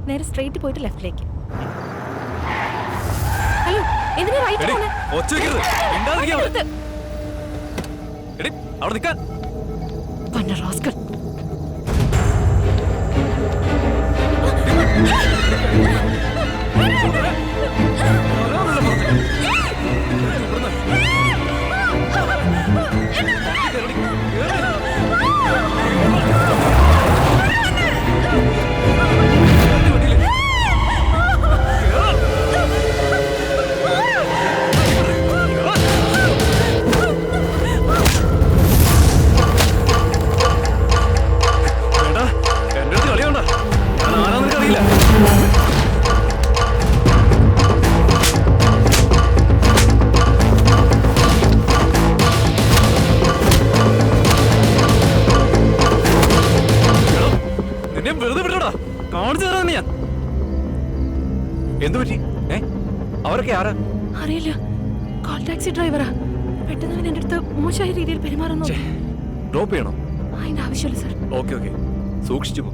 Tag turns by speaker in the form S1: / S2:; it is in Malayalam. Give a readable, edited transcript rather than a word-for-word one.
S1: നേരെ സ്ട്രെയിറ്റ് പോയിട്ട് ലെഫ്റ്റിലേക്ക്. ഹലോ, എന്തിനാ റൈറ്റ്
S2: എടി,
S1: പോണേ?
S2: ഒച്ച വെക്കരുത്. മിണ്ടാതിരിക്കാൻ പറ.
S1: നിർത്ത്.
S2: എടി, അവിടെ നിൽക്കാൻ.
S1: പന്ന റാസ്കൽ.
S2: വരാനുള്ള പുറത്തേക്ക്. ഇവിടുന്ന്. കേറടി, കേറ്. വണ്ടി വണ്ടിയില്. കേറ്. വേണ്ട, എന്റെ അടുത്ത് കളിയുണ്ട. ഞാൻ ആരാന്ന് നിനക്കറിയില്ല. നിന്നെ വെറുതെ വിട്ടോടാ, കാണിച്ചു തരാ ഞാൻ. എന്തു പറ്റി? അവരൊക്കെ ആരാ?
S1: അറിയില്ല, കോൾ ടാക്സി ഡ്രൈവറാ. പെട്ടെന്ന് അവൻ എന്റെ അടുത്ത് മോശമായ രീതിയിൽ പെരുമാറുന്നു.
S2: ഡ്രോപ്പ് ചെയ്യണോ?
S1: അതിന്റെ ആവശ്യമില്ല സർ.
S2: ഓക്കെ സൂക്ഷിച്ചു പോ.